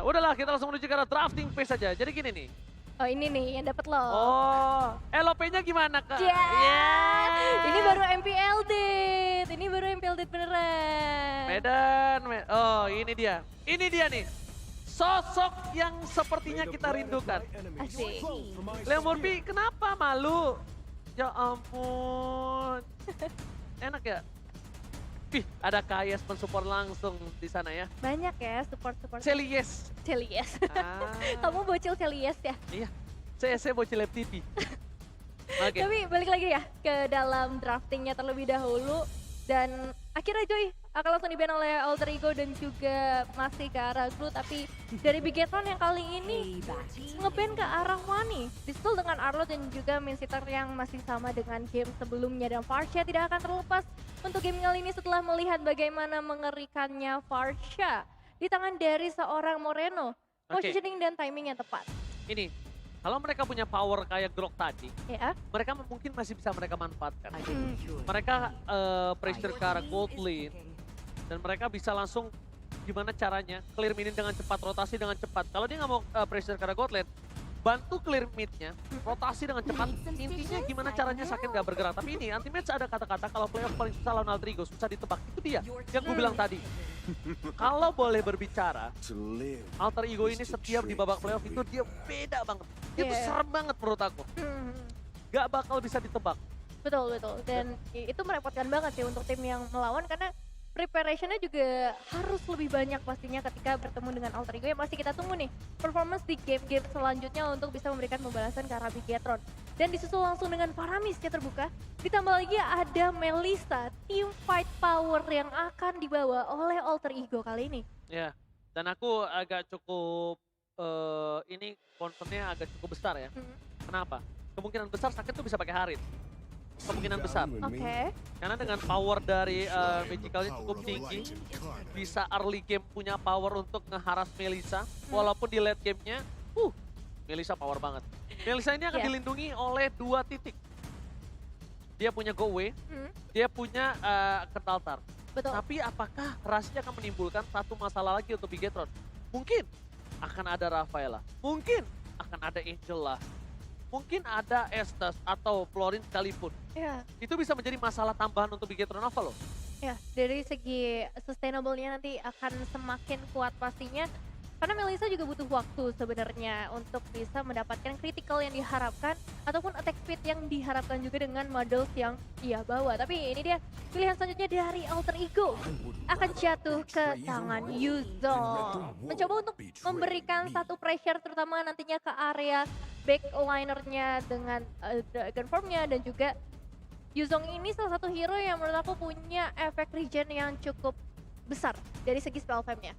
Udahlah kita langsung menuju ke arah drafting phase saja. Jadi gini nih. Oh ini nih yang dapat lo. Oh, LOP-nya gimana Kak? Ini baru MPL date. Ini baru MPL date beneran. Medan. Oh ini dia. Ini dia nih. Sosok yang sepertinya kita rindukan. Asik. Leo Murphy, kenapa malu? Ya ampun. Enak ya? Wih, ada KS mensupport langsung di sana ya. Banyak ya support-support. Celies. Celies. Ah, Kamu bocil Celies ya? iya, saya bocil Lab TV. Oke. Tapi balik lagi ya ke dalam draftingnya terlebih dahulu. Dan akhirnya Joy akan langsung di-ban oleh Alter Ego dan juga masih ke arah Groot. Tapi dari Bigetron yang kali ini nge-ban ke arah Wani. Disitu dengan Arlo dan juga Minsitter yang masih sama dengan game sebelumnya. Dan Farsha tidak akan terlepas untuk game kali ini setelah melihat bagaimana mengerikannya Farsha di tangan dari seorang Moreno. Oke. Positioning dan timing yang tepat. Ini, kalau mereka punya power kayak Grok tadi, Ya. mereka mungkin masih bisa mereka manfaatkan. Hmm. Mereka pressure ke arah gold lane, dan mereka bisa langsung gimana caranya clear mid dengan cepat, rotasi dengan cepat. Kalau dia nggak mau pressure ke arah gold lane, bantu clear mid-nya, rotasi dengan cepat. Intinya gimana caranya Saken nggak bergerak. Tapi ini anti-match ada kata-kata kalau playoff paling susah lawan Alter Ego, susah ditebak. Itu dia yang gue bilang tadi. Kalau boleh berbicara, Alter Ego ini setiap di babak playoff itu dia beda banget. Dia tuh Yeah. serem banget menurut aku. Hmm. Gak bakal bisa ditebak. Betul, betul. Dan itu merepotkan banget sih untuk tim yang melawan karena preparationnya juga harus lebih banyak pastinya ketika bertemu dengan Alter Ego yang masih kita tunggu nih performance di game-game selanjutnya untuk bisa memberikan pembalasan ke arah Bigetron. Dan disusul langsung dengan Paramis yang terbuka. Ditambah lagi ada Melissa, team fight power yang akan dibawa oleh Alter Ego kali ini. Ya, dan aku agak cukup, ini concernnya agak cukup besar ya. Hmm. Kenapa? Kemungkinan besar Saken tuh bisa pakai Harit. Kemungkinan besar. Oke. Karena dengan power dari Magicalnya cukup tinggi, bisa early game punya power untuk ngeharas Melissa. Walaupun di late gamenya, Melissa power banget. Melissa ini akan Iya. dilindungi oleh 2 titik. Dia punya go away, Hmm. dia punya Kentaltar. Betul. Tapi apakah Rashnya akan menimbulkan satu masalah lagi untuk Bigetron? Mungkin akan ada Rafaela, mungkin akan ada Angela, mungkin ada Estes atau Florin sekalipun. Ya. Itu bisa menjadi masalah tambahan untuk Bigetron Nova loh. Ya, dari segi sustainable-nya nanti akan semakin kuat pastinya. Karena Melissa juga butuh waktu sebenarnya untuk bisa mendapatkan critical yang diharapkan ataupun attack speed yang diharapkan juga dengan models yang ia bawa. Tapi ini dia pilihan selanjutnya dari Alter Ego akan jatuh ke tangan Yuzong. Mencoba untuk memberikan satu pressure terutama nantinya ke area backlinernya dengan Dragon Form-nya dan juga Yuzong ini salah satu hero yang menurut aku punya efek regen yang cukup besar dari segi spell fame-nya.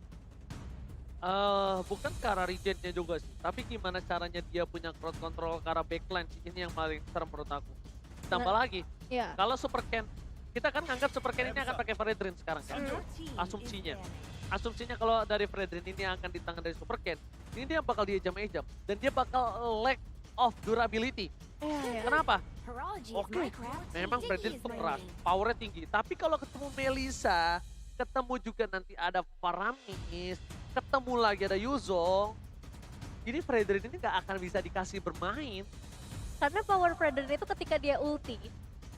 Bukan ke arah regennya juga sih, tapi gimana caranya dia punya crowd control ke arah backline sih, ini yang paling serem menurut aku. Tambah lagi, Ya. kalau Super Ken, kita kan nganggap Super Ken ini akan pakai Fredrin sekarang kan? Asumsinya. Asumsinya kalau dari Fredrin ini akan di tangan dari Super Ken, ini dia bakal diejam-ejam. Dan dia bakal lack of durability. Ya. Kenapa? Oke, memang Fredrin itu keras, powernya tinggi. Tapi kalau ketemu Melissa, ketemu juga nanti ada Paramis, ketemu lagi ada Yuzong, ini Fredrin ini gak akan bisa dikasih bermain. Karena power Predator itu ketika dia ulti,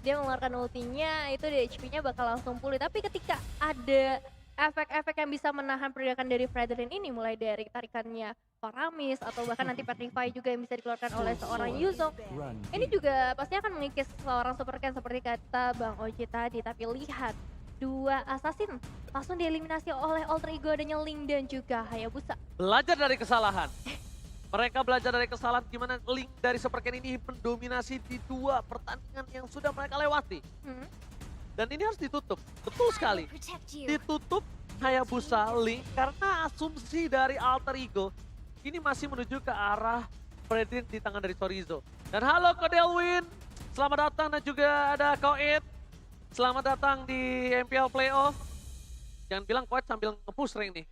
dia mengeluarkan ultinya itu di HP-nya bakal langsung pulih. Tapi ketika ada efek-efek yang bisa menahan pergerakan dari Predator ini mulai dari tarikannya Paramis atau bahkan nanti Petrify juga yang bisa dikeluarkan oleh seorang Yuzong. Ini juga pasti akan mengikis seorang Super Ken seperti kata Bang Oji tadi. Tapi lihat, 2 assassin langsung dieliminasi oleh Alter Ego adanya Link dan juga Hayabusa. Belajar dari kesalahan. Mereka belajar dari kesalahan gimana Link dari Super Ken ini mendominasi di 2 pertandingan yang sudah mereka lewati. Dan ini harus ditutup, betul sekali. Ditutup Hayabusa Link karena asumsi dari Alter Ego ini masih menuju ke arah Fredrin di tangan dari Chorizo. Dan halo Kodelwin, selamat datang dan juga ada Koit. Selamat datang di MPL Playoff. Jangan bilang Koit sambil nge-push rank nih.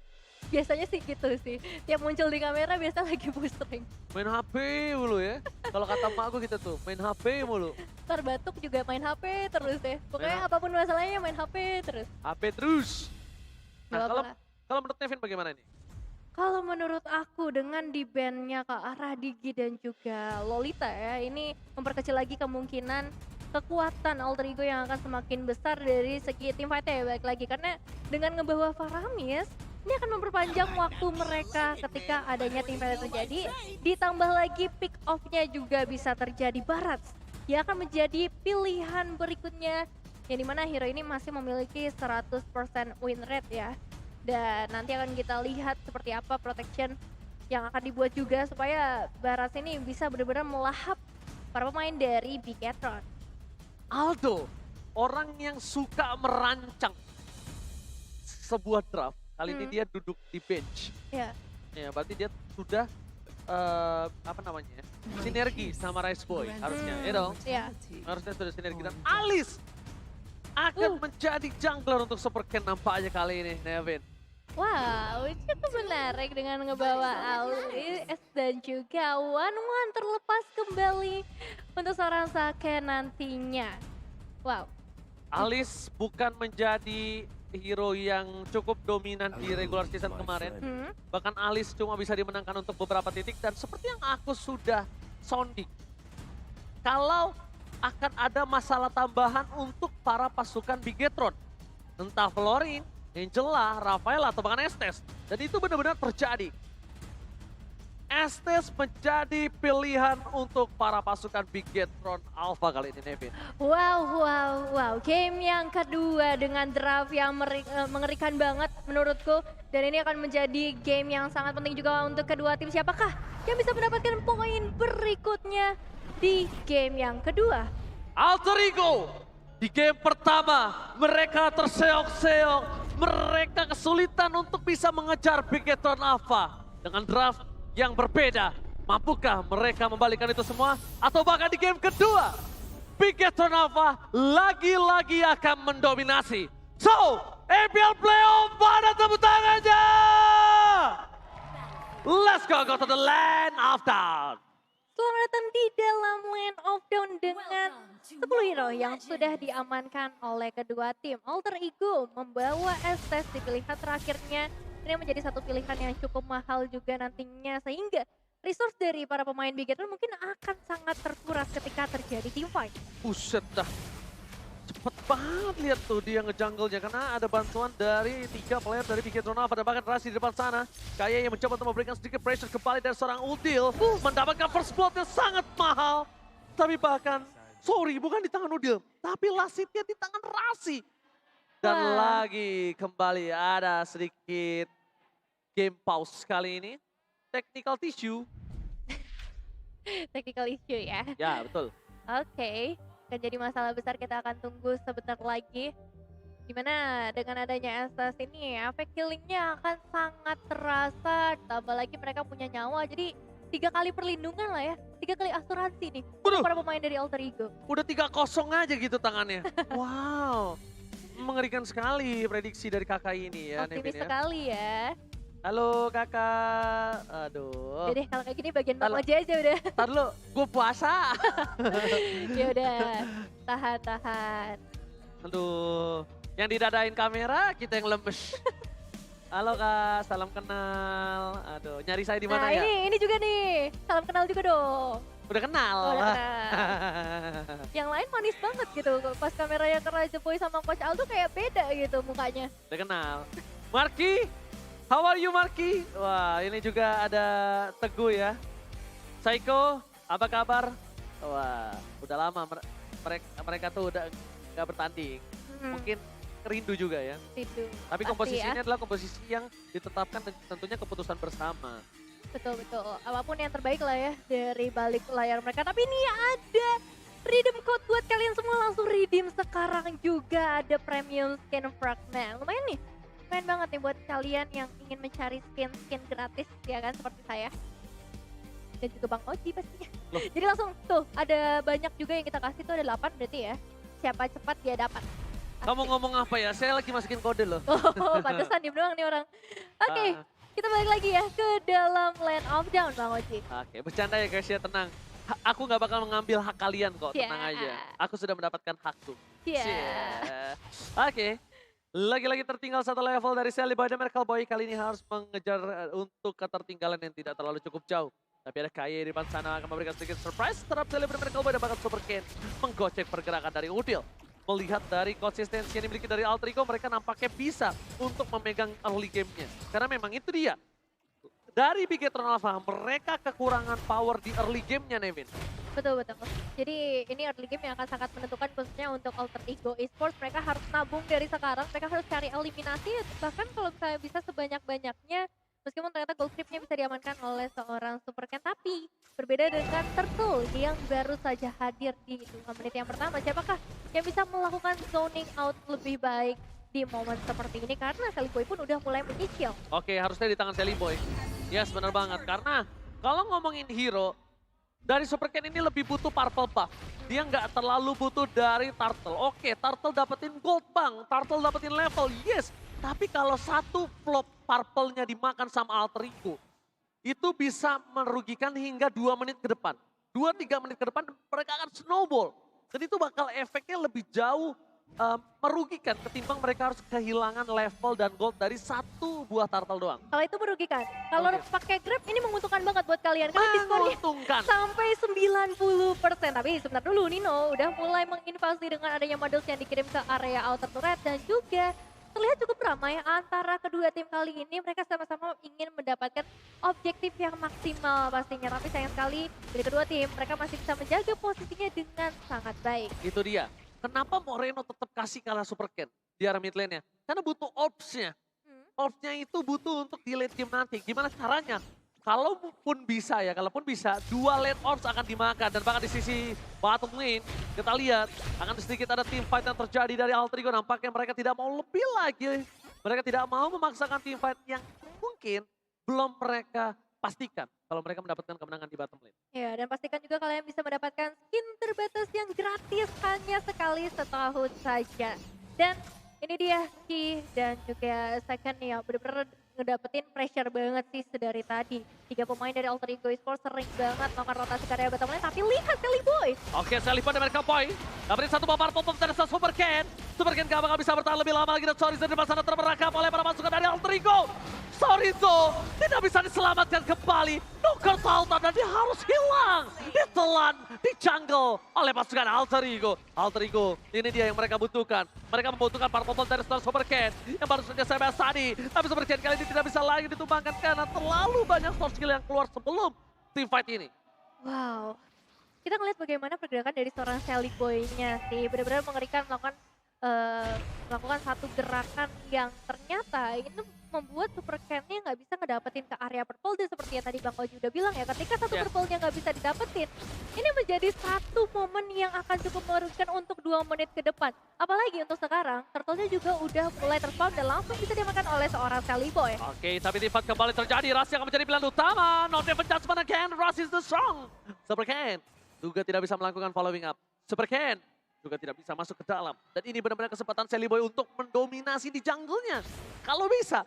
Biasanya sih gitu sih, tiap muncul di kamera biasa lagi boostering. Main HP mulu ya. Kalau kata emak gue gitu tuh, main HP mulu. Ntar batuk juga main HP terus ya. Pokoknya Main apapun masalahnya main HP terus. HP terus. Nah Gak kalau apa-apa. kalau menurut Nevin bagaimana nih? Kalau menurut aku dengan di-ban-nya Kak Radigi dan juga Lolita ya, ini memperkecil lagi kemungkinan kekuatan alter ego yang akan semakin besar dari segi tim fight ya, balik lagi. Karena dengan ngebawa Faramis, ini akan memperpanjang waktu mereka ketika adanya tim fight terjadi, ditambah lagi pick off-nya juga bisa terjadi. Barat yang akan menjadi pilihan berikutnya, yang dimana hero ini masih memiliki 100% win rate ya. Dan nanti akan kita lihat seperti apa protection yang akan dibuat juga supaya Baras ini bisa benar-benar melahap para pemain dari Bigetron. Aldo, orang yang suka merancang sebuah draft, kali ini dia duduk di bench. Ya, Ya, berarti dia sudah apa namanya ya, sinergi sama Rice Boy harusnya, ya dong? ya. Harusnya sudah sinergi dan Alice akan menjadi jungler untuk Super Ken nampaknya kali ini, Nevin. Wow, cukup menarik dengan ngebawa Alice dan juga One terlepas kembali untuk seorang Sake nantinya. Wow. Alice bukan menjadi hero yang cukup dominan di regular season kemarin. Bahkan Alice cuma bisa dimenangkan untuk beberapa titik dan seperti yang aku sudah sounding. Kalau akan ada masalah tambahan untuk para pasukan Bigetron. Entah Florin, Angela, Rafael atau bahkan Estes. Dan itu benar-benar terjadi. Estes menjadi pilihan untuk para pasukan Bigetron Alpha kali ini, Nevin. Wow. Game yang kedua dengan draft yang mengerikan banget menurutku. Dan ini akan menjadi game yang sangat penting juga untuk kedua tim. Siapakah yang bisa mendapatkan poin berikutnya di game yang kedua? Alter Ego, di game pertama mereka terseok-seok. Mereka kesulitan untuk bisa mengejar Bigetron Alpha. Dengan draft yang berbeda, mampukah mereka membalikan itu semua? Atau bahkan di game kedua, Bigetron Alpha lagi-lagi akan mendominasi. So, EPL Playoff, pada tepuk tangannya! Let's go to the land of down. Selamat datang di dalam Land of Dawn dengan 10 hero yang sudah diamankan oleh kedua tim. Alter Ego membawa Estes di pilihan terakhirnya. Ini menjadi satu pilihan yang cukup mahal juga nantinya, sehingga resource dari para pemain Bigetron mungkin akan sangat terkuras ketika terjadi team fight. Buset dah. Cepet banget lihat tuh dia ngejungle-nya karena ada bantuan dari 3 player dari Bigetron Alpha dan bahkan Rasi di depan sana. Kayak yang mencoba untuk memberikan sedikit pressure kembali dari seorang Udil. Mendapatkan first blood yang sangat mahal. Tapi bahkan, sorry bukan di tangan Udil, tapi lasitnya di tangan Rasi. Dan lagi kembali ada sedikit game pause kali ini. Technical tissue. Technical issue ya. Ya betul. Oke, akan jadi masalah besar, kita akan tunggu sebentar lagi. Dimana dengan adanya Estes ini, efek healingnya akan sangat terasa. Tambah lagi mereka punya nyawa, jadi 3 kali perlindungan lah ya. 3 kali asuransi nih untuk para pemain dari Alter Ego. Udah 3-0 aja gitu tangannya. Wow. Mengerikan sekali prediksi dari kakak ini ya, Optimis Nevin ya. sekali ya. Halo kakak. Aduh. Jadi kalau kayak gini bagian Bang Oji aja udah. Ntar dulu, gue puasa. Ya udah, tahan. Aduh. Yang didadain kamera, kita yang lemes. Halo kak, salam kenal. Aduh, nyari saya di mana Nah ya? ini juga nih, salam kenal juga dong. Udah kenal. Oh, udah kenal. Yang lain manis banget gitu, pas kameranya ke Raja Boy sama Coach Aldo kayak beda gitu mukanya. Udah kenal. Marky, how are you Marky? Wah, ini juga ada Teguh ya. Saiko, apa kabar? Wah, udah lama mereka tuh udah nggak bertanding. Mungkin rindu juga ya. Rindu. Tapi Pasti komposisinya ya. adalah komposisi yang ditetapkan dan tentunya keputusan bersama. Betul. Apapun yang terbaik lah ya dari balik layar mereka. Tapi ini ada redeem code buat kalian semua, langsung redeem sekarang juga. Ada premium skin fragment. Lumayan nih. Lumayan banget nih buat kalian yang ingin mencari skin gratis ya kan, seperti saya. Dan juga Bang Oji pastinya. Jadi langsung tuh ada banyak juga yang kita kasih tuh, ada 8 berarti ya. Siapa cepat dia dapat. Kamu ngomong apa ya? Saya lagi masukin kode loh. Oh, pantesan diem doang nih orang. Oke, kita balik lagi ya ke dalam Land of Dawn, Bang Oji. Oke, bercanda ya guys ya, tenang. Aku nggak bakal mengambil hak kalian kok, tenang aja. Aku sudah mendapatkan hakku. Iya. Cie. Oke, Lagi-lagi tertinggal satu level dari Sally Boy dan Miracle Boy. Kali ini harus mengejar untuk ketertinggalan yang tidak terlalu cukup jauh. Tapi ada Kaye di depan sana akan memberikan sedikit surprise terhadap Sally Boy dan Miracle Boy dan bahkan Super Ken menggocek pergerakan dari Udil. Melihat dari konsistensi yang dimiliki dari Alter Ego, mereka nampaknya bisa untuk memegang early game-nya. Karena memang itu dia. Dari Bigetron Alpha, mereka kekurangan power di early game-nya, Nevin. Betul, betul. Jadi ini early game yang akan sangat menentukan khususnya untuk Alter Ego Esports. Mereka harus nabung dari sekarang, mereka harus cari eliminasi. Bahkan kalau misalnya bisa sebanyak-banyaknya, meskipun ternyata gold creep-nya bisa diamankan oleh seorang Super Ken. Tapi berbeda dengan Turtle yang baru saja hadir di 2 menit yang pertama. Siapakah yang bisa melakukan zoning out lebih baik di momen seperti ini? Karena Sally Boy pun udah mulai menyicil. Oke, harusnya di tangan Sally Boy. Yes, benar banget. Karena kalau ngomongin hero, dari Super Ken ini lebih butuh purple buff. Dia nggak terlalu butuh dari Turtle. Oke, Turtle dapetin gold bang, Turtle dapetin level, yes. Tapi kalau satu flop purple-nya dimakan sama Alter Ego, itu bisa merugikan hingga 2 menit ke depan. 2-3 menit ke depan mereka akan snowball. Dan itu bakal efeknya lebih jauh merugikan ketimbang mereka harus kehilangan level dan gold dari satu buah turtle doang. Kalau itu merugikan. Kalau Oke. pakai Grab ini menguntungkan banget buat kalian karena diskonnya Menguntungkan. sampai 90%. Tapi sebentar dulu, Nino udah mulai menginvasi dengan adanya models yang dikirim ke area outer turret dan juga terlihat cukup ramai antara kedua tim kali ini. Mereka sama-sama ingin mendapatkan objektif yang maksimal pastinya. Tapi sayang sekali dari kedua tim mereka masih bisa menjaga posisinya dengan sangat baik. Itu dia. Kenapa Moreno tetap kasih kalah Super Ken di arah mid lane-nya? Karena butuh orbs-nya. Hmm. Orbs-nya itu butuh untuk di late game nanti. Gimana caranya? Kalaupun bisa ya, kalaupun bisa, 2 late orbs akan dimakan. Dan bahkan di sisi bottom lane, kita lihat akan sedikit ada team fight yang terjadi dari Alter Ego. Nampaknya mereka tidak mau lebih lagi. Mereka tidak mau memaksakan team fight yang mungkin belum mereka pastikan kalau mereka mendapatkan kemenangan di bottom lane. Ya, dan pastikan juga kalian bisa mendapatkan skin terbatas yang gratis hanya sekali setahun saja. Dan ini dia Ki dan juga Second ya, bener-bener ngedapetin pressure banget sih sedari tadi. 3 pemain dari Alter Ego Esports sering banget melakukan rotasi ke area bottom lane, tapi lihat Sally Boy. Oke, saya lihat dari Miracle Boy. Dapetin satu bumper pop-up dari Super Ken. Super Ken gak bakal bisa bertahan lebih lama lagi dan Chorizo di depan sana terperangkap oleh para pasukan dari Alter Ego. Chorizo tidak bisa diselamatkan kembali. Nuker Sultan dan dia harus hilang. Ditelan di jungle oleh pasukan Alter Ego. Alter Ego, ini dia yang mereka butuhkan. Mereka membutuhkan para pop-up dari Super Ken yang baru saja saya bahas tadi. Tapi Super Ken kali ini tidak bisa lagi ditumbangkan karena terlalu banyak source skill yang keluar sebelum team fight ini. Wow. Kita ngeliat bagaimana pergerakan dari seorang Sally Boy-nya sih. Benar-benar mengerikan melakukan satu gerakan yang ternyata itu membuat Super Ken-nya nggak bisa ngedapetin ke area purple. Dan seperti yang tadi Bang Oji udah bilang ya, ketika satu Ya. purple-nya nggak bisa didapetin, ini menjadi satu momen yang akan cukup merugikan untuk 2 menit ke depan. Apalagi untuk sekarang, turtle-nya juga udah mulai terspawn dan langsung bisa dimakan oleh seorang Sally Boy. Oke, tapi team fight kembali terjadi. Rasi akan menjadi pilihan utama. Not even judgment again. Rasi is the strong. Super Ken juga tidak bisa melakukan following up. Super Ken juga tidak bisa masuk ke dalam. Dan ini benar-benar kesempatan Sally Boy untuk mendominasi di jungle-nya. Kalau bisa,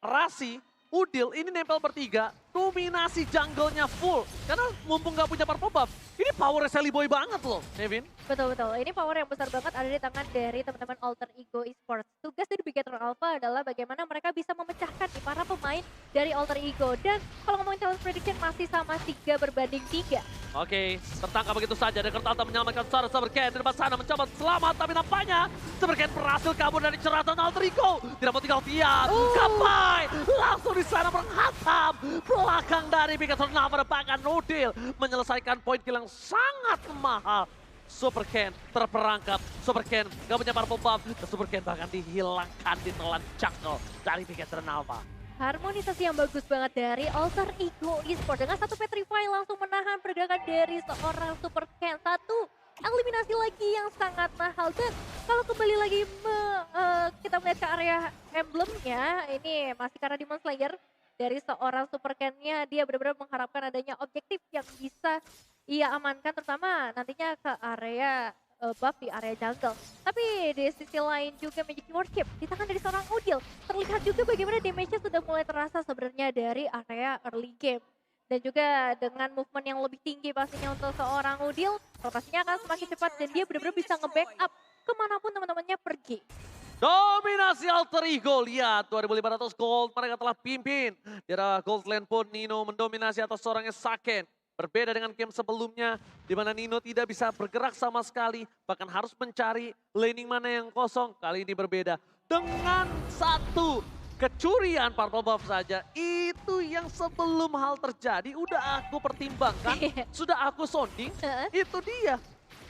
Rasi, Udil, ini nempel bertiga, dominasi jungle-nya full. Karena mumpung nggak punya purple buff, ini power Sally Boy banget loh, Nevin. Betul-betul, ini power yang besar banget ada di tangan dari teman-teman Alter Ego Esports. Tugas dari Bigetron Alpha adalah bagaimana mereka bisa memecahkan nih para pemain dari Alter Ego. Dan kalau ngomongin challenge prediction masih sama 3-3. Oke, tertangkap begitu saja. Dan Kertanta menyelamatkan seorang Super Ken di depan sana mencoba selamat. Tapi nampaknya Super Ken berhasil kabur dari ceratan Alter Ego. Tidak mau tinggal diam. Kapai langsung di sana menghantam belakang dari Bigetron Alpha. Bahkan Udil menyelesaikan poin kill yang sangat mahal. Super Ken terperangkap. Super Ken gak punya purple buff. Dan Super Ken bahkan dihilangkan di telan jungle dari Bigetron Alpha. Harmonisasi yang bagus banget dari Alter Ego Esports. Dengan satu Petrify langsung menahan pergerakan dari seorang Super Ken. Satu eliminasi lagi yang sangat mahal. Dan kalau kembali lagi kita melihat ke area emblemnya, ini masih karena Demon Slayer dari seorang Super Ken-nya. Dia benar-benar mengharapkan adanya objektif yang bisa ia amankan, terutama nantinya ke area buff di area jungle. Tapi di sisi lain juga Magic Worship di tangan dari seorang Udil. Terlihat juga bagaimana damage-nya sudah mulai terasa sebenarnya dari area early game. Dan juga dengan movement yang lebih tinggi pastinya untuk seorang Udil, rotasinya akan semakin cepat dan dia benar-benar bisa nge-backup kemanapun teman-temannya pergi. Dominasi Alter Ego, lihat 2.500 gold mereka telah pimpin. Di arah gold lane pun Nino mendominasi atas seorangnya Saken. Berbeda dengan game sebelumnya, di mana Nino tidak bisa bergerak sama sekali, bahkan harus mencari laning mana yang kosong. Kali ini berbeda, dengan satu kecurian purple buff saja, itu yang sebelum hal terjadi udah aku pertimbangkan, sudah aku sounding, itu dia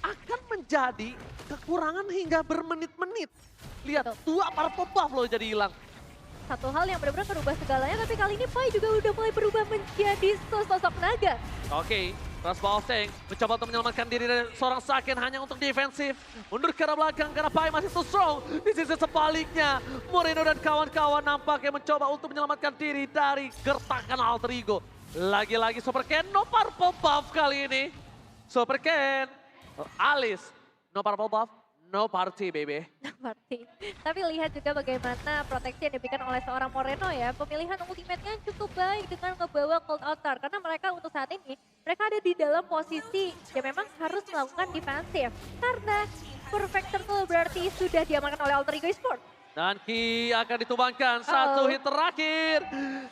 akan menjadi kekurangan hingga bermenit-menit. Lihat, dua purple buff loh jadi hilang. Satu hal yang benar-benar merubah segalanya, tapi kali ini Pai juga udah mulai berubah menjadi sosok naga. Oke, Crossbow of Tank mencoba untuk menyelamatkan diri dari seorang Saken hanya untuk defensif. Mundur ke arah belakang karena Pai masih too strong. Di sisi sebaliknya, Moreno dan kawan-kawan nampaknya mencoba untuk menyelamatkan diri dari gertakan Alter Ego. Lagi-lagi Super Ken, no purple buff kali ini. Super Ken, Alice, no purple buff. No party, baby. No party. Tapi lihat juga bagaimana proteksi yang diberikan oleh seorang Moreno ya. Pemilihan ultimate-nya cukup baik dengan ngebawa Cold Altar. Karena mereka untuk saat ini, mereka ada di dalam posisi yang memang harus melakukan defensif. Karena perfect circle berarti sudah diamankan oleh Alter Ego Esports. Dan Ki akan ditumbangkan, satu hit terakhir.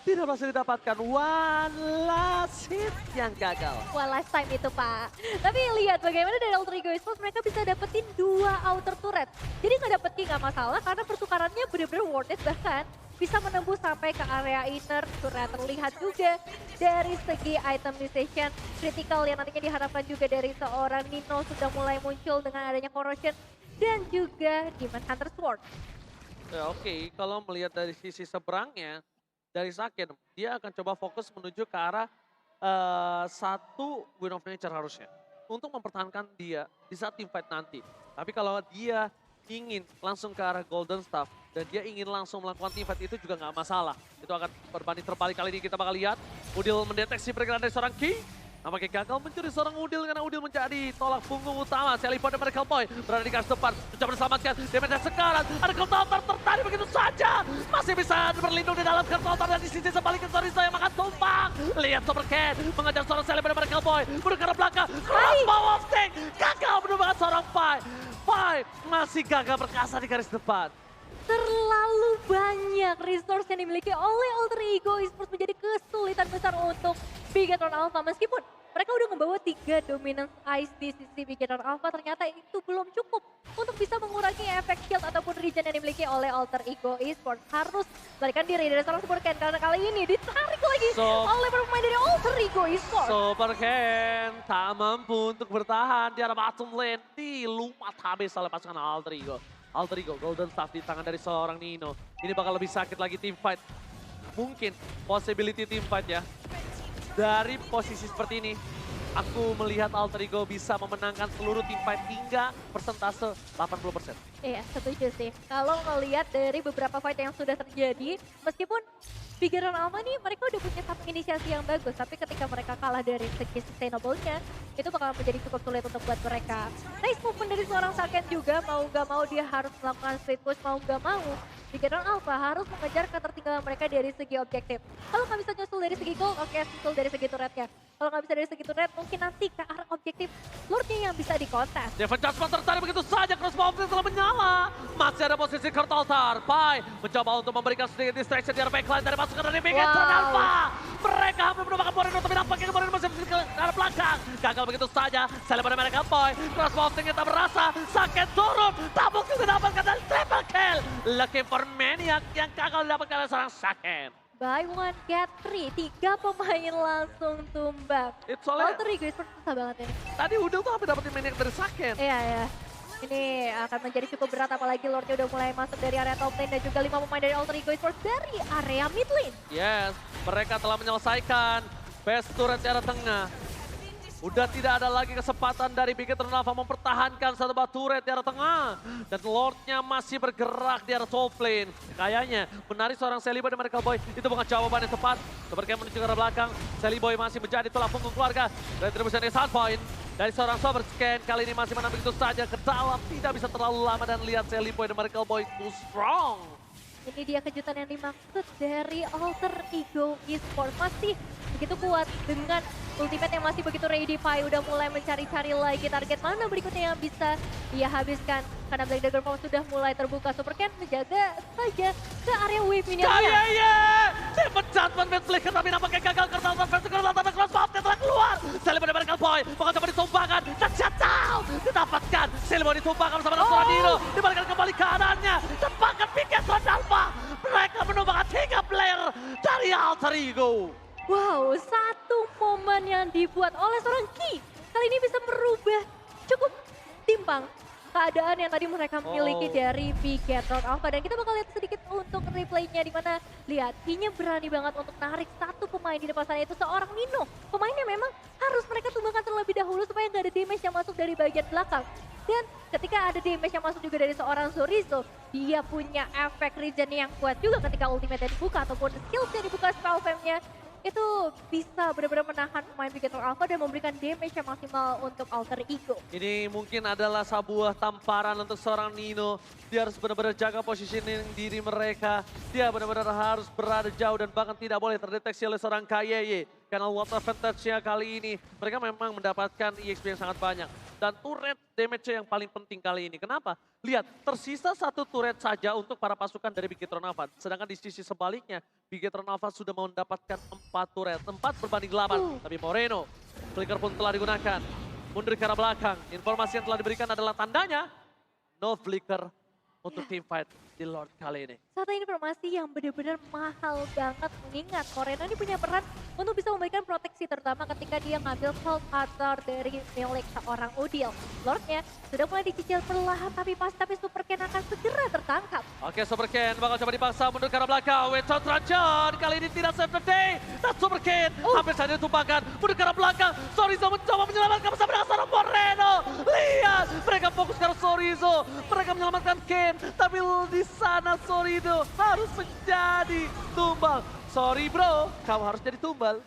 Tidak berhasil didapatkan, one last hit yang gagal. One last time itu Pak. Tapi lihat bagaimana dari Alter Ego Esports mereka bisa dapetin 2 outer turret. Jadi nggak dapet Ki nggak masalah karena pertukarannya benar-benar worth it. Bahkan bisa menembus sampai ke area inner turret. Terlihat juga dari segi itemization critical yang nantinya diharapkan juga dari seorang Nino sudah mulai muncul dengan adanya corrosion. Dan juga Demon Hunter Sword. Ya, oke, kalau melihat dari sisi seberangnya, dari Saken, dia akan coba fokus menuju ke arah satu Win of Nature harusnya. Untuk mempertahankan dia di saat teamfight nanti. Tapi kalau dia ingin langsung ke arah Golden Staff, dan dia ingin langsung melakukan teamfight itu juga nggak masalah. Itu akan berbanding terbalik kali ini kita bakal lihat. Udil mendeteksi pergerakan dari seorang Ki. Nampaknya gagal mencuri seorang Udil karena Udil menjadi tolak punggung utama. Selipon dan Miracle Boy berada di garis depan. Mencoba diselamatkan. Damage sekarang. Ada Counter tertarik begitu saja. Masih bisa berlindung di dalam Counter dan di sisi sebaliknya Sorisa yang makan tumpang. Lihat Super Ken mengajar seorang Selipon dan Miracle Boy. Mundur ke arah belakang. Crossbow of Tank. Gagal menumbangkan seorang Pai. Pai masih gagal berkasa di garis depan. Terlalu banyak resource yang dimiliki oleh Alter Ego Esports menjadi kesulitan besar untuk Bigetron Alpha. Meskipun mereka udah membawa 3 dominance ice di sisi Bigetron Alpha, ternyata itu belum cukup untuk bisa mengurangi efek shield ataupun regen yang dimiliki oleh Alter Ego Esports. Harus balikan diri dari seorang Super Ken karena kali ini ditarik lagi oleh pemain dari Alter Ego Esports. Super Ken tak mampu untuk bertahan di arah bottom lane, dilumat habis oleh pasukan Alter Ego. Alter Ego, Golden Staff di tangan dari seorang Nino. Ini bakal lebih sakit lagi team fight. Mungkin possibility team fight ya. Dari posisi seperti ini, aku melihat Alter Ego bisa memenangkan seluruh team fight hingga persentase 80%. Iya, setuju sih. Kalau ngelihat dari beberapa fight yang sudah terjadi, meskipun Bigetron Alpha nih mereka udah punya satu inisiasi yang bagus, tapi ketika mereka kalah dari segi sustainable-nya, itu bakal menjadi cukup sulit untuk buat mereka. Nice movement dari seorang Saken juga, mau gak mau dia harus melakukan split push, mau gak mau. Bigetron Alpha harus mengejar ketertinggalan mereka dari segi objektif. Kalau nggak bisa nyusul dari segi gold, oke nyusul dari segi turretnya. Kalau nggak bisa dari segi turret, mungkin nanti ke arah objektif Lordnya yang bisa dikontes. Devon Judgment tertarik begitu saja, Crossbow telah menyala. Masih ada posisi Kurt Altar. Pai mencoba untuk memberikan sedikit distraction di arah backline dari pasukan dari Bigetron Alpha. Mereka hampir menemukan Moreno, tapi nampaknya Moreno masih ke arah belakang. Gagal begitu saja, saling pada mereka Boy. Crossbow kita berasa, sakit turun. Tabuk juga dapatkan dan triple kill. Looking for Maniac yang gagal didapatkan oleh seorang Saken. Buy one get 3, 3 pemain langsung tumbang. Alter Ego Esports susah banget ini. Tadi Udil tuh hampir dapetin Maniac dari Saken. Iya, iya. Ini akan menjadi cukup berat apalagi Lordnya udah mulai masuk dari area top lane dan juga 5 pemain dari Alter Ego Esports dari area mid lane. Yes, mereka telah menyelesaikan best turret di arah tengah. Udah tidak ada lagi kesempatan dari Bigetron Alpha mempertahankan satu buah turret di arah tengah. Dan Lordnya masih bergerak di arah top lane. Kayaknya menarik seorang Sally Boy dan Miracle Boy itu bukan jawaban yang tepat. Seperti menuju ke arah belakang, Sally Boy masih menjadi tulang punggung keluarga. Retribution dari Sunpoint dari seorang Super Scan kali ini masih menang begitu saja ke dalam. Tidak bisa terlalu lama dan lihat Sally Boy dan Miracle Boy too strong. Ini dia kejutan yang dimaksud dari Alter Ego Esports. Masih begitu kuat dengan ultimate yang masih begitu ready. Pai udah mulai mencari-cari lagi target mana berikutnya yang bisa dia habiskan. karena Black Dagger Force sudah mulai terbuka. Super Ken menjaga saja ke area wave minionnya. Kayaknya Demon Judgment Match Flicker tapi nampaknya gagal karena vertical tapi crossbow telah keluar. Celeborn dari Medical Boy bakal coba ditumpahkan dan shutdown didapatkan. Celeborn ditumpahkan bersama Nasura Nino dibalikan kembali keadaannya dan bahkan Bigetron Alpha mereka menumbangkan 3 player dari Alter Ego. Wow, satu momen yang dibuat oleh seorang Ki kali ini bisa merubah cukup timpang keadaan yang tadi mereka miliki dari Bigetron Alpha. Dan kita bakal lihat sedikit untuk replaynya di mana lihat Ki-nya berani banget untuk narik satu pemain di depan sana, itu seorang Nino. Pemainnya memang harus mereka tumbangkan terlebih dahulu supaya nggak ada damage yang masuk dari bagian belakang. Dan ketika ada damage yang masuk juga dari seorang Chorizo, dia punya efek regen yang kuat juga ketika ultimate-nya dibuka ataupun skills-nya dibuka, spell fam-nya itu bisa benar-benar menahan pemain Bigetron Alpha dan memberikan damage yang maksimal untuk Alter Ego. Ini mungkin adalah sebuah tamparan untuk seorang Nino. Dia harus benar-benar jaga positioning diri mereka. Dia benar-benar harus berada jauh dan bahkan tidak boleh terdeteksi oleh seorang KYY. Karena water advantage-nya kali ini mereka memang mendapatkan EXP yang sangat banyak. Dan turret damage yang paling penting kali ini. Kenapa? Lihat, tersisa 1 turret saja untuk para pasukan dari Bigetron Alpha. Sedangkan di sisi sebaliknya, Bigetron Alpha sudah mendapatkan 4 turret. 4 berbanding 8. Tapi Moreno, flicker pun telah digunakan. Mundur ke arah belakang. Informasi yang telah diberikan adalah tandanya no flicker untuk teamfight di Lord kali ini. Satu informasi yang benar-benar mahal banget, mengingat Moreno ini punya peran untuk bisa memberikan proteksi terutama ketika dia ngambil Cold Cutter dari milik seorang Udil. Lordnya sudah mulai dicicil perlahan tapi Super Ken akan segera tertangkap. Oke, Super Ken bakal coba dipaksa mundur ke arah belakang. Without Rajan kali ini tidak save the day. Dan Super Ken hampir saja ditumpahkan mundur ke arah belakang. Chorizo mencoba menyelamatkan bersama dengan seorang Moreno. Lihat, mereka fokus ke arah Chorizo. Mereka menyelamatkan Ken, tapi di sana Chorizo harus menjadi tumbal. Sorry bro, kamu harus jadi tumbal.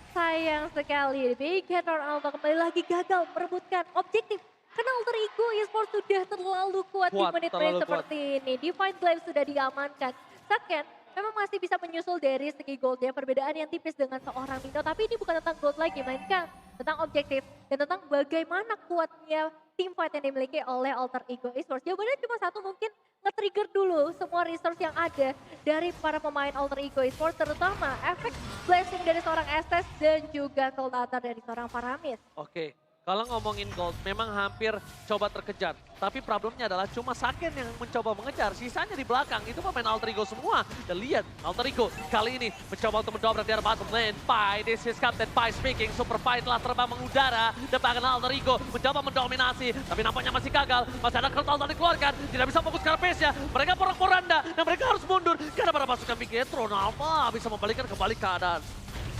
Sayang sekali, Bigetron Alpha kembali lagi gagal merebutkan objektif. Karena Alter Ego Esports sudah terlalu kuat di menit-menit seperti ini. Divine Glaive sudah diamankan. Second, memang masih bisa menyusul dari segi goldnya. Perbedaan yang tipis dengan seorang Nino. Tapi ini bukan tentang gold lagi, melainkan tentang objektif. Dan tentang bagaimana kuatnya teamfight yang dimiliki oleh Alter Ego Esports. Jawabannya cuma satu, mungkin nge-trigger dulu semua resource yang ada dari para pemain Alter Ego Esports. Terutama efek blessing dari seorang Estes dan juga Cold Cutter dari seorang Paramis. Oke. Kalau ngomongin gold, memang hampir coba terkejar. Tapi problemnya adalah cuma Saken yang mencoba mengejar. Sisanya di belakang, itu pemain Alter Ego semua. Dan lihat, Alter Ego kali ini mencoba untuk mendobrak di arah bottom lane. Pai, this is Captain Pai speaking. Super Pai telah terbang mengudara. Dan bahkan Alter Ego mencoba mendominasi. Tapi nampaknya masih gagal. Masih ada Kurtal yang dikeluarkan. Tidak bisa fokus ke arah pace-nya. Mereka porak-poranda. Dan mereka harus mundur. Karena para pasukan Bigetron Alpha bisa membalikkan kembali keadaan.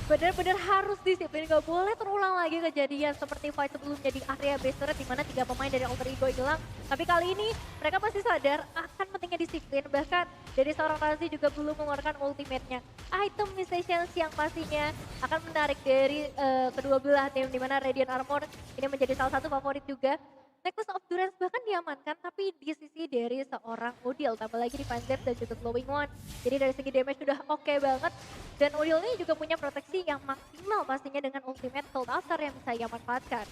Benar-benar harus disiplin, gak boleh terulang lagi kejadian seperti fight sebelumnya di area base turret di mana 3 pemain dari Alter Ego hilang. Tapi kali ini mereka pasti sadar akan pentingnya disiplin, bahkan dari seorang Razi juga belum mengeluarkan ultimate-nya. Item Missions yang pastinya akan menarik dari kedua belah tim, di mana Radiant Armor ini menjadi salah satu favorit juga. Necklace of Durance bahkan diamankan, tapi di sisi dari seorang Udil, tambah lagi di Panzer dan juga Glowing One. Jadi dari segi damage sudah oke banget. Dan Udil ini juga punya proteksi yang maksimal pastinya dengan ultimate Cold Cutter yang bisa ia manfaatkan.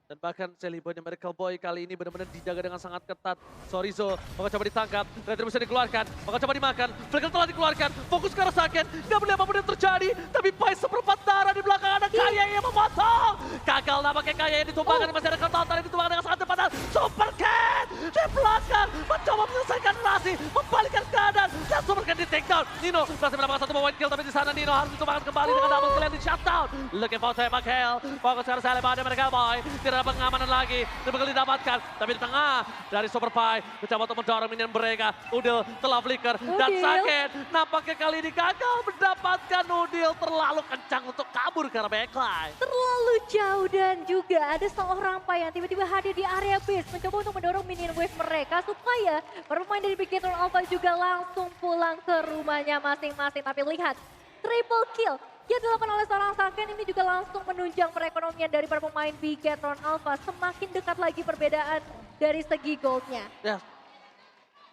Dan bahkan Celeborn yang Miracle Boy kali ini benar-benar dijaga dengan sangat ketat. Chorizo bakal coba ditangkap, Retribution dikeluarkan, bakal coba dimakan. Flicker telah dikeluarkan, fokus ke arah Saken. Gak boleh apapun yang terjadi, tapi Pai seperempat darah di belakang ada Kaya yang memotong. Gagal nampaknya Kaya yang ditumbangkan, masih ada Kurtal yang ditumbangkan dengan sangat cepat. Super Ken di belakang mencoba menyelesaikan Rasi, membalikkan keadaan. Dan Super Ken di take down. Nino masih mendapatkan satu point kill, tapi di sana Nino harus ditumbangkan kembali dengan double kill yang di shutdown. Looking for Tembak Hell, fokus ke arah Celeborn dan Miracle Boy. Tidak ada pengamanan lagi, bakal didapatkan. Tapi di tengah dari Super Pai, mencoba untuk mendorong minion mereka. Udil telah flicker dan Saken nampaknya kali ini gagal mendapatkan Udil terlalu kencang untuk kabur ke arah backline. Terlalu jauh dan juga ada seorang Pai yang tiba-tiba hadir di area base mencoba untuk mendorong minion wave mereka supaya para pemain dari Bigetron Alpha juga langsung pulang ke rumahnya masing-masing. Tapi lihat, triple kill yang dilakukan oleh seorang Saken ini juga langsung menunjang perekonomian dari para pemain Bigetron Alpha. Semakin dekat lagi perbedaan dari segi goldnya. Ya,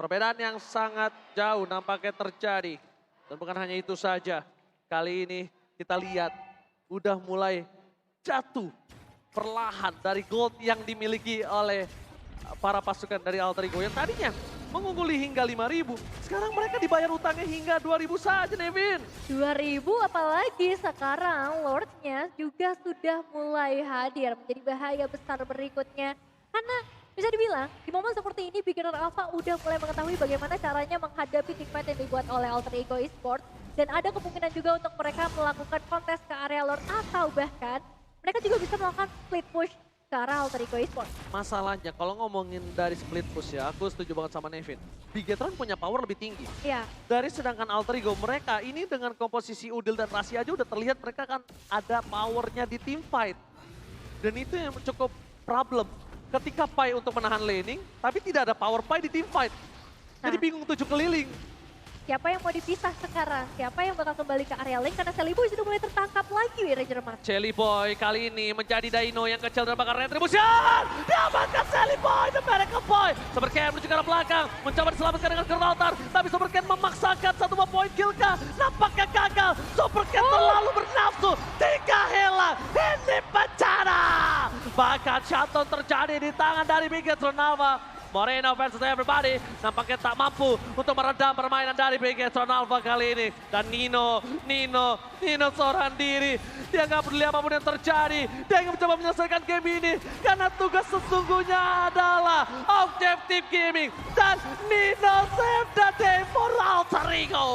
perbedaan yang sangat jauh nampaknya terjadi. Dan bukan hanya itu saja, kali ini kita lihat udah mulai jatuh perlahan dari gold yang dimiliki oleh para pasukan dari Alter Ego yang tadinya mengungguli hingga 5.000. Sekarang mereka dibayar utangnya hingga 2.000 saja, Nevin. 2000 apalagi sekarang Lordnya juga sudah mulai hadir menjadi bahaya besar berikutnya. Karena bisa dibilang di momen seperti ini Beginner Alpha udah mulai mengetahui bagaimana caranya menghadapi teamfight yang dibuat oleh Alter Ego Esports. Dan ada kemungkinan juga untuk mereka melakukan kontes ke area Lord atau bahkan mereka juga bisa melakukan split push ke arah Alter Ego Esports. Masalahnya kalau ngomongin dari split push ya, aku setuju banget sama Nevin. Bigetron punya power lebih tinggi. Iya. Dari sedangkan Alter Ego mereka ini dengan komposisi Udil dan Rasi aja udah terlihat mereka kan ada powernya di team fight. Dan itu yang cukup problem. Ketika Pai untuk menahan laning, tapi tidak ada power Pai di team fight. Jadi Nah. bingung 7 keliling. Siapa yang mau dipisah sekarang? Siapa yang bakal kembali ke area lane? Karena Sally Boy sudah mulai tertangkap lagi Ranger Mas. Shelly Boy kali ini menjadi Dino yang kecil dan bakar retribution. Diamankan Shelly Boy, The Miracle Boy. Supercam menuju ke arah belakang, mencoba diselamatkan dengan Curl Altar. Tapi Supercam memaksakan satu poin kill kah? Nampaknya gagal. Supercam terlalu bernafsu. 3 hilang, ini bencana. Bahkan shutdown terjadi di tangan dari Bigetron Alpha. Moreno versus everybody, nampaknya tak mampu untuk meredam permainan dari Bigetron Alpha kali ini. Dan Nino seorang diri. Dia nggak peduli apapun yang terjadi. Dia ingin mencoba menyelesaikan game ini. Karena tugas sesungguhnya adalah Objective Gaming. Dan Nino save the day for Alter Ego.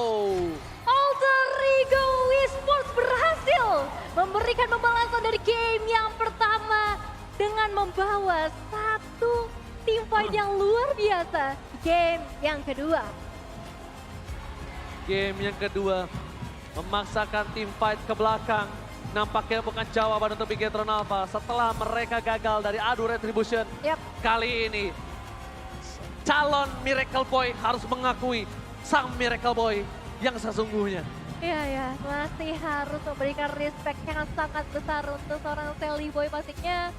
Alter Ego Esports berhasil memberikan pembalasan dari game yang pertama dengan membawa satu tim fight yang luar biasa. Game yang kedua. Game yang kedua memaksakan tim fight ke belakang. Nampaknya bukan jawaban untuk Bigetron Alpha setelah mereka gagal dari adu retribution. Yap. Kali ini calon Miracle Boy harus mengakui sang Miracle Boy yang sesungguhnya. Iya ya, masih harus memberikan respect yang sangat besar untuk seorang Sally Boy pastinya.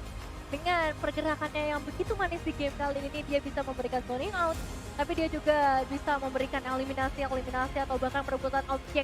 Dengan pergerakannya yang begitu manis di game kali ini dia bisa memberikan zoning out. Tapi dia juga bisa memberikan eliminasi atau bahkan perebutan objek